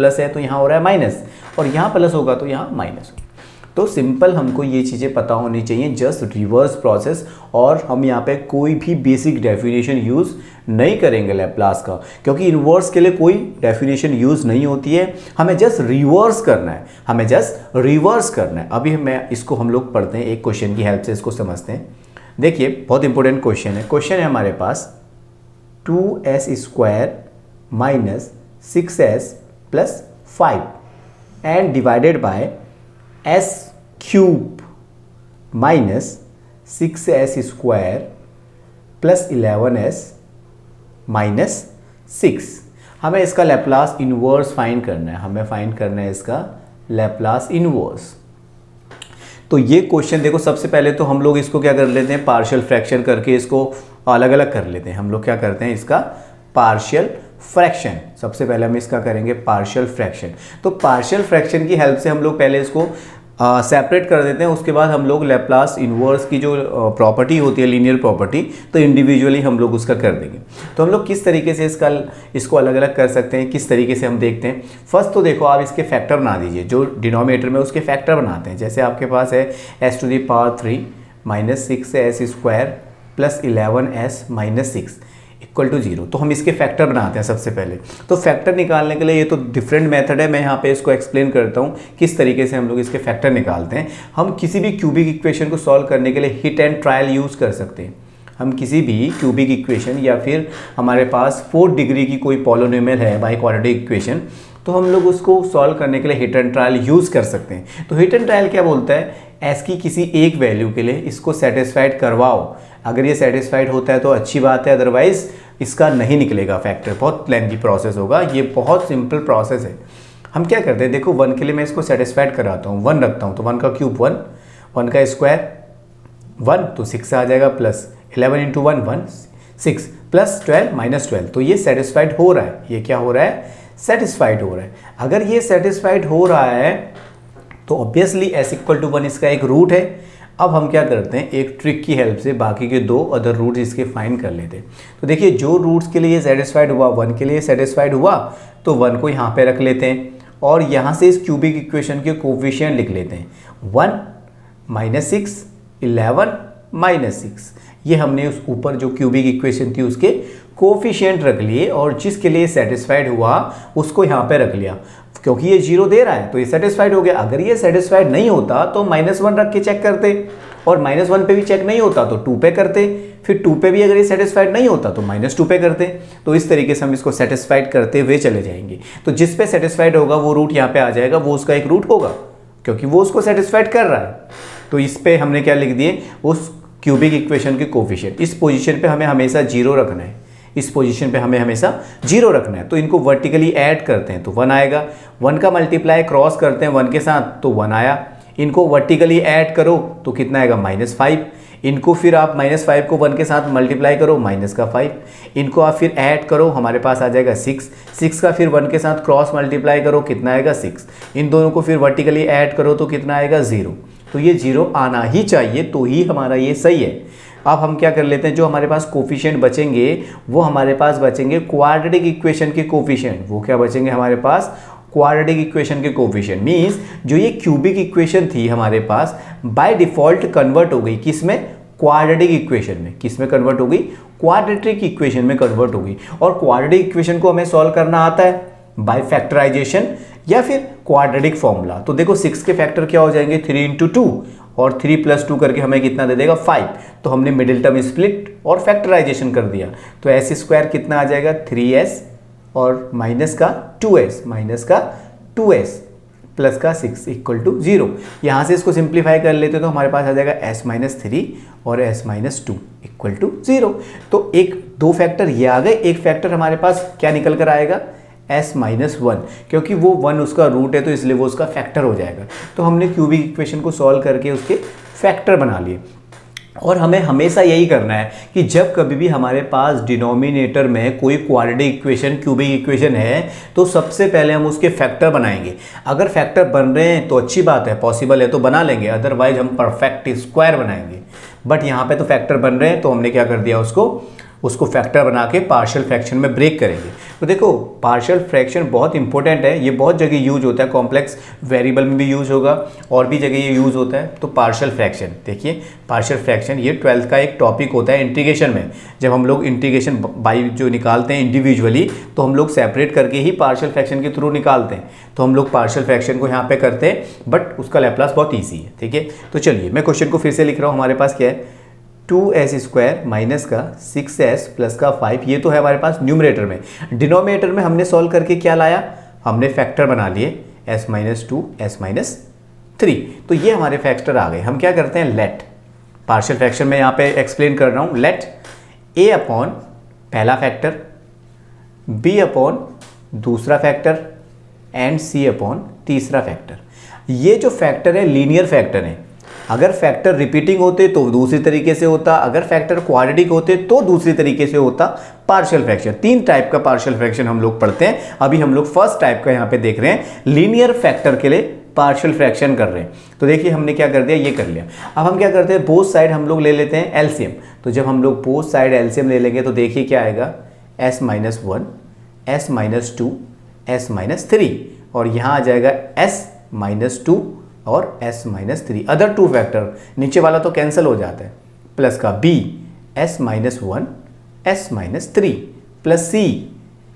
Plus है तो यहाँ हो रहा है माइनस, और यहाँ प्लस होगा तो यहाँ माइनस होगा। तो सिंपल हमको ये चीज़ें पता होनी चाहिए, जस्ट रिवर्स प्रोसेस। और हम यहाँ पे कोई भी बेसिक डेफिनेशन यूज़ नहीं करेंगे लैप्लास का, क्योंकि इन्वर्स के लिए कोई डेफिनेशन यूज़ नहीं होती है, हमें जस्ट रिवर्स करना है, हमें जस्ट रिवर्स करना है। अभी मैं इसको हम लोग पढ़ते हैं, एक क्वेश्चन की हेल्प से इसको समझते हैं। देखिए बहुत इंपॉर्टेंट क्वेश्चन है। क्वेश्चन है हमारे पास 2s² minus 6s plus 5 and divided by s³ minus 6s² plus 11s minus 6। हमें इसका लैप्लास इन्वर्स फाइंड करना है, हमें फाइंड करना है इसका लैप्लास इन्वर्स। तो ये क्वेश्चन देखो, सबसे पहले तो हम लोग इसको क्या कर लेते हैं, पार्शियल फ्रैक्शन करके इसको अलग अलग कर लेते हैं। हम लोग क्या करते हैं, इसका पार्शियल फ्रैक्शन, सबसे पहले हम इसका करेंगे पार्शियल फ्रैक्शन। तो पार्शियल फ्रैक्शन की हेल्प से हम लोग पहले इसको सेपरेट कर देते हैं, उसके बाद हम लोग लैप्लास इन्वर्स की जो प्रॉपर्टी होती है, लीनियर प्रॉपर्टी, तो इंडिविजुअली हम लोग उसका कर देंगे। तो हम लोग किस तरीके से इसको अलग अलग कर सकते हैं, किस तरीके से हम देखते हैं। फर्स्ट तो देखो आप इसके फैक्टर बना दीजिए, जो डिनोमिनेटर में उसके फैक्टर बनाते हैं। जैसे आपके पास है s³ minus 6s² plus 11s minus 6 equal to 0। तो हम इसके फैक्टर बनाते हैं सबसे पहले। तो फैक्टर निकालने के लिए ये तो डिफरेंट मेथड है, मैं यहाँ पे इसको एक्सप्लेन करता हूँ किस तरीके से हम लोग इसके फैक्टर निकालते हैं। हम किसी भी क्यूबिक इक्वेशन को सॉल्व करने के लिए हिट एंड ट्रायल यूज़ कर सकते हैं। हम किसी भी क्यूबिक इक्वेशन या फिर हमारे पास 4 डिग्री की कोई पॉलिनोमियल है बाई क्वाड्रेटिक इक्वेशन, तो हम लोग उसको सॉल्व करने के लिए हिट एंड ट्रायल यूज़ कर सकते हैं। तो हिट एंड ट्रायल क्या बोलता है, एस की किसी एक वैल्यू के लिए इसको सेटिस्फाइड करवाओ। अगर ये सेटिस्फाइड होता है तो अच्छी बात है, अदरवाइज इसका नहीं निकलेगा फैक्टर, बहुत लेंथी प्रोसेस होगा, ये बहुत सिंपल प्रोसेस है। हम क्या करते हैं, देखो 1 के लिए मैं इसको सेटिस्फाइड कराता हूँ, 1 रखता हूँ तो 1 का क्यूब 1, 1 का स्क्वायर 1 तो 6 आ जाएगा, प्लस 11 इंटू 1 1 6 प्लस 12 माइनस 12, तो ये सेटिस्फाइड हो रहा है। ये क्या हो रहा है, सेटिस्फाइड हो रहा है। अगर ये सेटिस्फाइड हो रहा है तो ऑब्वियसली s इक्वल टू 1 इसका एक रूट है। अब हम क्या करते हैं, एक ट्रिक की हेल्प से बाकी के 2 अदर रूट्स इसके फाइंड कर लेते हैं। तो देखिए जो रूट्स के लिए सेटिस्फाइड हुआ, 1 के लिए सेटिस्फाइड हुआ, तो 1 को यहाँ पे रख लेते हैं और यहाँ से इस क्यूबिक इक्वेशन के कोफिशिएंट लिख लेते हैं। 1 माइनस 6 11 माइनस 6, ये हमने उस ऊपर जो क्यूबिक इक्वेशन थी उसके कोफिशिएंट रख लिए और जिसके लिए सेटिस्फाइड हुआ उसको यहाँ पे रख लिया। क्योंकि ये 0 दे रहा है तो ये सेटिस्फाइड हो गया। अगर ये सेटिस्फाइड नहीं होता तो -1 रख के चेक करते, और -1 पे भी चेक नहीं होता तो 2 पे करते, फिर 2 पे भी अगर ये सेटिस्फाइड नहीं होता तो -2 पे करते। तो इस तरीके से हम इसको सेटिस्फाइड करते हुए चले जाएंगे। तो जिस पे सेटिस्फाइड होगा वो रूट यहाँ पे आ जाएगा, वो उसका एक रूट होगा क्योंकि वो उसको सेटिस्फाइड कर रहा है। तो इस पे हमने क्या लिख दिए, उस क्यूबिक इक्वेशन के कोफिशिएंट। इस पोजीशन पे हमें हमेशा 0 रखना है, इस पोजीशन पे हमें हमेशा 0 रखना है। तो इनको वर्टिकली ऐड करते हैं तो 1 आएगा, 1 का मल्टीप्लाई क्रॉस करते हैं 1 के साथ तो 1 आया। इनको वर्टिकली ऐड करो तो कितना आएगा, -5। इनको फिर आप -5 को 1 के साथ मल्टीप्लाई करो, -5। इनको आप फिर ऐड करो, हमारे पास आ जाएगा 6 का फिर 1 के साथ क्रॉस मल्टीप्लाई करो, कितना आएगा 6। इन दोनों को फिर वर्टिकली ऐड करो तो कितना आएगा 0। तो ये 0 आना ही चाहिए तो ही हमारा ये सही है। अब हम क्या कर लेते हैं, जो हमारे पास कोफिशिएंट बचेंगे वो हमारे पास बचेंगे क्वाड्रेटिक इक्वेशन के कोफिशिएंट। वो क्या बचेंगे हमारे पास, क्वाड्रेटिक इक्वेशन के कोफिशिएंट। मींस जो ये क्यूबिक इक्वेशन थी हमारे पास बाय डिफॉल्ट कन्वर्ट हो गई किस में, क्वाड्रेटिक इक्वेशन में। किस में कन्वर्ट हो गई, क्वाड्रेटिक इक्वेशन में कन्वर्ट हो गई। और क्वाड्रेटिक इक्वेशन को हमें सॉल्व करना आता है बाय फैक्टराइजेशन या फिर क्वाड्रेटिक फॉर्मूला। तो देखो 6 के फैक्टर क्या हो जाएंगे, 3 इंटू 2 और 3 + 2 करके हमें कितना दे देगा 5। तो हमने मिडिल टर्म स्प्लिट और फैक्टराइजेशन कर दिया। तो s स्क्वायर कितना आ जाएगा 3s और माइनस का 2s प्लस का 6 इक्वल टू 0। यहाँ से इसको सिंप्लीफाई कर लेते तो हमारे पास आ जाएगा s-3 और s-2 इक्वल टू 0। तो एक 2 फैक्टर ये आ गए, एक फैक्टर हमारे पास क्या निकल कर आएगा, s-1, क्योंकि वो 1 उसका रूट है तो इसलिए वो उसका फैक्टर हो जाएगा। तो हमने क्यूबिक इक्वेशन को सॉल्व करके उसके फैक्टर बना लिए। और हमें हमेशा यही करना है कि जब कभी भी हमारे पास डिनोमिनेटर में कोई क्वाड्रेटिक इक्वेशन, क्यूबिक इक्वेशन है तो सबसे पहले हम उसके फैक्टर बनाएंगे। अगर फैक्टर बन रहे हैं तो अच्छी बात है, पॉसिबल है तो बना लेंगे, अदरवाइज हम परफेक्ट स्क्वायर बनाएंगे। बट यहाँ पे तो फैक्टर बन रहे हैं तो हमने क्या कर दिया, उसको फैक्टर बना के पार्शियल फ्रैक्शन में ब्रेक करेंगे। तो देखो पार्शियल फ्रैक्शन बहुत इंपॉर्टेंट है, ये बहुत जगह यूज होता है, कॉम्प्लेक्स वेरिएबल में भी यूज होगा और भी जगह ये यूज होता है। तो पार्शियल फ्रैक्शन देखिए, पार्शियल फ्रैक्शन ये 12th का एक टॉपिक होता है इंटीग्रेशन में। जब हम लोग इंटीग्रेशन बाई जो निकालते हैं इंडिविजुअली तो हम लोग सेपरेट करके ही पार्शियल फ्रैक्शन के थ्रू निकालते हैं। तो हम लोग पार्शियल फ्रैक्शन को यहाँ पे करते हैं, बट उसका लैप्लास बहुत ईजी है। ठीक है, तो चलिए मैं क्वेश्चन को फिर से लिख रहा हूँ। हमारे पास क्या है, 2s स्क्वायर माइनस का 6s प्लस का 5, ये तो है हमारे पास न्यूमरेटर में। डिनोमिनेटर में हमने सॉल्व करके क्या लाया, हमने फैक्टर बना लिए s-2 s-3। तो ये हमारे फैक्टर आ गए। हम क्या करते हैं, लेट पार्शियल फ्रैक्शन में यहाँ पे एक्सप्लेन कर रहा हूँ, लेट a अपॉन पहला फैक्टर, b अपॉन दूसरा फैक्टर एंड c अपॉन तीसरा फैक्टर। ये जो फैक्टर है लीनियर फैक्टर है। अगर फैक्टर रिपीटिंग होते तो दूसरी तरीके से होता, अगर फैक्टर क्वाड्रेटिक होते तो दूसरी तरीके से होता। पार्शियल फ्रैक्शन 3 टाइप का पार्शियल फ्रैक्शन हम लोग पढ़ते हैं। अभी हम लोग फर्स्ट टाइप का यहाँ पे देख रहे हैं, लीनियर फैक्टर के लिए पार्शियल फ्रैक्शन कर रहे हैं। तो देखिए हमने क्या कर दिया, ये कर लिया। अब हम क्या करते हैं, बोथ साइड हम लोग ले लेते हैं एलसीएम। तो जब हम लोग बोथ साइड एलसीएम ले लेंगे तो देखिए क्या आएगा, s-1 s-2 s-3 और यहाँ आ जाएगा s-2 और s-3। अदर 2 फैक्टर नीचे वाला तो कैंसिल हो जाता है, प्लस का b s-1 s-3 plus c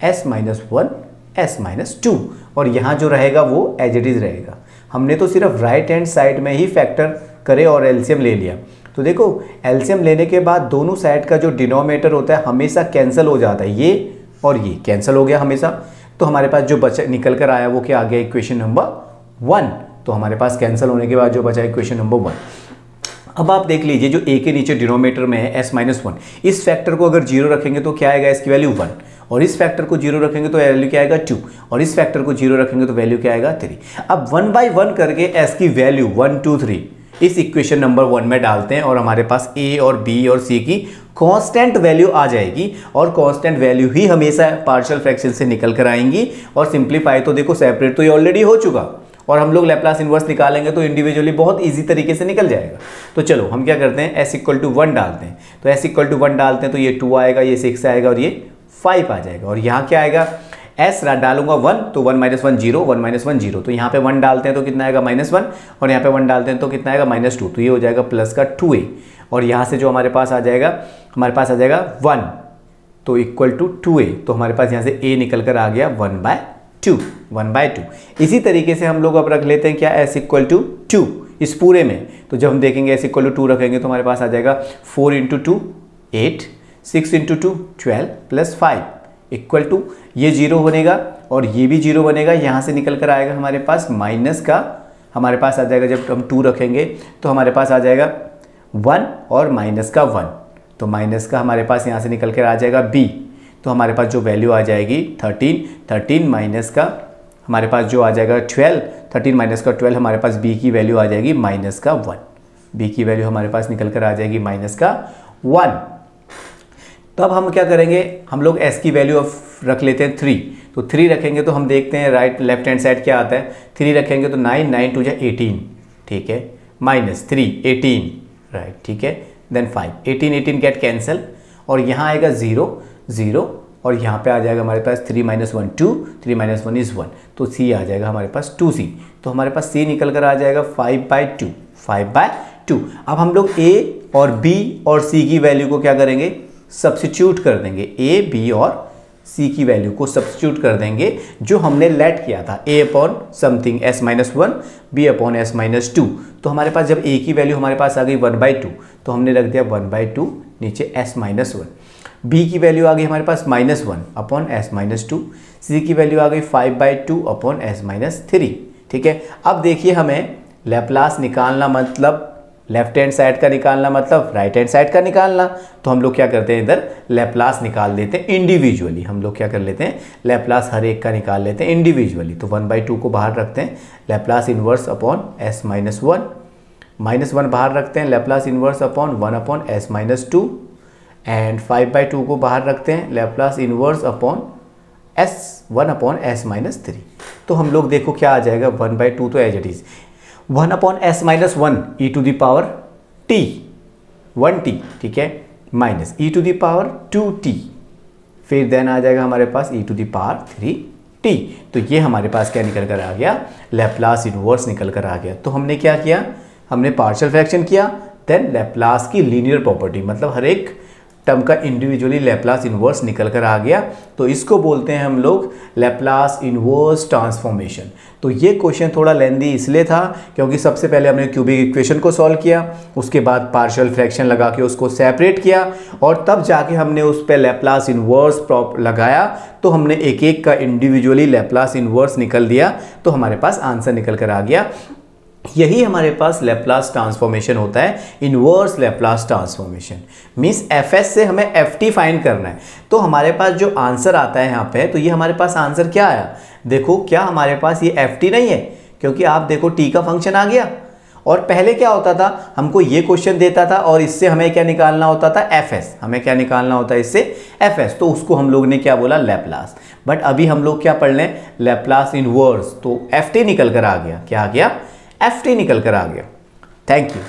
s-1 s-2 और यहाँ जो रहेगा वो एज इट इज रहेगा। हमने तो सिर्फ राइट हैंड साइड में ही फैक्टर करे और एलसीएम ले लिया। तो देखो एलसीएम लेने के बाद दोनों साइड का जो डिनोमिनेटर होता है हमेशा कैंसिल हो जाता है, ये और ये कैंसिल हो गया हमेशा। तो हमारे पास जो बचा निकल कर आया वो क्या आ गया, इक्वेशन नंबर 1। तो हमारे पास कैंसिल होने के बाद जो बचा इक्वेशन नंबर 1। अब आप देख लीजिए जो a के नीचे डिनोमिनेटर में है s-1, इस फैक्टर को अगर 0 रखेंगे तो क्या आएगा, इसकी वैल्यू 1, और इस फैक्टर को 0 रखेंगे तो वैल्यू क्या आएगा 2, और इस फैक्टर को 0 रखेंगे तो वैल्यू क्या आएगा 3। अब 1 बाई 1 करके s की वैल्यू 1 2 3 इस इक्वेशन नंबर 1 में डालते हैं और हमारे पास a और b और c की कांस्टेंट वैल्यू आ जाएगी, और कांस्टेंट वैल्यू ही हमेशा पार्शियल फ्रैक्शन से निकल कर आएंगी। और सिंप्लीफाई तो देखो सेपरेट तो ये ऑलरेडी हो चुका, और हम लोग लैप्लास इन्वर्स निकालेंगे तो इंडिविजुअली बहुत इजी तरीके से निकल जाएगा। तो चलो हम क्या करते हैं, s इक्वल टू 1 डालते हैं, तो s इक्वल टू 1 डालते हैं तो ये 2 आएगा, ये 6 आएगा और ये 5 आ जाएगा। और यहाँ क्या आएगा, s डालूंगा 1 तो 1 माइनस 1 0, 1 माइनस 1 0, तो यहाँ पे 1 डालते हैं तो कितना आएगा -1, और यहाँ पे 1 डालते हैं तो कितना आएगा -2, तो ये हो जाएगा प्लस का 2a, और यहाँ से जो हमारे पास आ जाएगा, हमारे पास आ जाएगा 1 तो इक्वल टू 2a, तो हमारे पास यहाँ से a निकल कर आ गया 1/2। इसी तरीके से हम लोग अब रख लेते हैं क्या, s इक्वल टू 2 इस पूरे में, तो जब हम देखेंगे s इक्वल टू 2 रखेंगे तो हमारे पास आ जाएगा 4 × 2 8, 6 × 2 12 प्लस 5 इक्वल टू, ये 0 बनेगा और ये भी 0 बनेगा, यहाँ से निकल कर आएगा हमारे पास माइनस का, हमारे पास आ जाएगा जब हम 2 रखेंगे तो हमारे पास आ जाएगा 1 और माइनस का 1, तो माइनस का हमारे पास यहाँ से निकल कर आ जाएगा b, तो हमारे पास जो वैल्यू आ जाएगी 13 माइनस का हमारे पास जो आ जाएगा 12, 13 माइनस का 12, हमारे पास b की वैल्यू आ जाएगी माइनस का 1, b की वैल्यू हमारे पास निकल कर आ जाएगी माइनस का 1। तो अब हम क्या करेंगे, हम लोग s की वैल्यू रख लेते हैं 3, तो 3 रखेंगे तो हम देखते हैं राइट लेफ्ट हैंड साइड क्या आता है, 3 रखेंगे तो 9 9 2 18, ठीक है, -3 18, राइट, ठीक है, देन 5 18 गेट कैंसल, और यहाँ आएगा 0 0, और यहाँ पे आ जाएगा हमारे पास 3 - 1 2, 3 - 1 इज़ 1, तो c आ जाएगा हमारे पास 2c, तो हमारे पास c निकल कर आ जाएगा 5/2। अब हम लोग a और b और c की वैल्यू को क्या करेंगे, सब्स्टिट्यूट कर देंगे, a b और c की वैल्यू को सब्स्टिट्यूट कर देंगे जो हमने लेट किया था, a upon something s-1 b upon s-2, तो हमारे पास जब a की वैल्यू हमारे पास आ गई 1/2 तो हमने रख दिया 1/2 नीचे s-1, b की वैल्यू आ गई हमारे पास -1 अपॉन s-2, c की वैल्यू आ गई 5/2 अपॉन s-3, ठीक है। अब देखिए हमें लैप्लास निकालना मतलब लेफ्ट हैंड साइड का निकालना मतलब राइट हैंड साइड का निकालना, तो हम लोग क्या करते हैं, इधर लैप्लास निकाल देते हैं इंडिविजुअली, हम लोग क्या कर लेते हैं, लैप्लास हर एक का निकाल लेते हैं इंडिविजुअली। तो 1/2 को बाहर रखते हैं, लैप्लास इन्वर्स अपॉन s-1, -1 बाहर रखते हैं, Laplace inverse upon 1 upon s-2, and 5/2 को बाहर रखते हैं, Laplace inverse upon s1 upon s-3। तो हम लोग देखो क्या आ जाएगा, 1/2 तो as it is 1 upon s-1 e to the power t 1t, ठीक है, minus e to the power 2t, फिर देन आ जाएगा हमारे पास e to the power 3t। तो ये हमारे पास क्या निकल कर आ गया, लैप्लास इन्वर्स निकल कर आ गया। तो हमने क्या किया, हमने पार्शियल फ्रैक्शन किया, देन लैप्लास की लीनियर प्रॉपर्टी, मतलब हर एक टर्म का इंडिविजुअली लैप्लास इन्वर्स निकल कर आ गया, तो इसको बोलते हैं हम लोग लैप्लास इन्वर्स ट्रांसफॉर्मेशन। तो ये क्वेश्चन थोड़ा लेंदी इसलिए था क्योंकि सबसे पहले हमने क्यूबिक इक्वेशन को सॉल्व किया, उसके बाद पार्शियल फ्रैक्शन लगा के उसको सेपरेट किया, और तब जाके हमने उस पर लैप्लास इन्वर्स लगाया, तो हमने एक एक का इंडिविजुअली लैप्लास इन्वर्स निकल दिया, तो हमारे पास आंसर निकल कर आ गया। यही हमारे पास लैप्लास ट्रांसफॉर्मेशन होता है, inverse Laplace transformation. Means fs से हमें ft फाइंड करना है, तो हमारे पास जो आंसर आता है यहाँ पे, तो ये हमारे पास आंसर क्या आया, देखो क्या हमारे पास ये ft नहीं है, क्योंकि आप देखो t का फंक्शन आ गया, और पहले क्या होता था, हमको ये क्वेश्चन देता था और इससे हमें क्या निकालना होता था, fs, हमें क्या निकालना होता है इससे fs, तो उसको हम लोग ने क्या बोला, लैप्लास। बट अभी हम लोग क्या पढ़ लें, लैप्लास इन्वर्स, तो ft निकल कर आ गया, क्या आ गया, ft निकल कर आ गया। Thank you.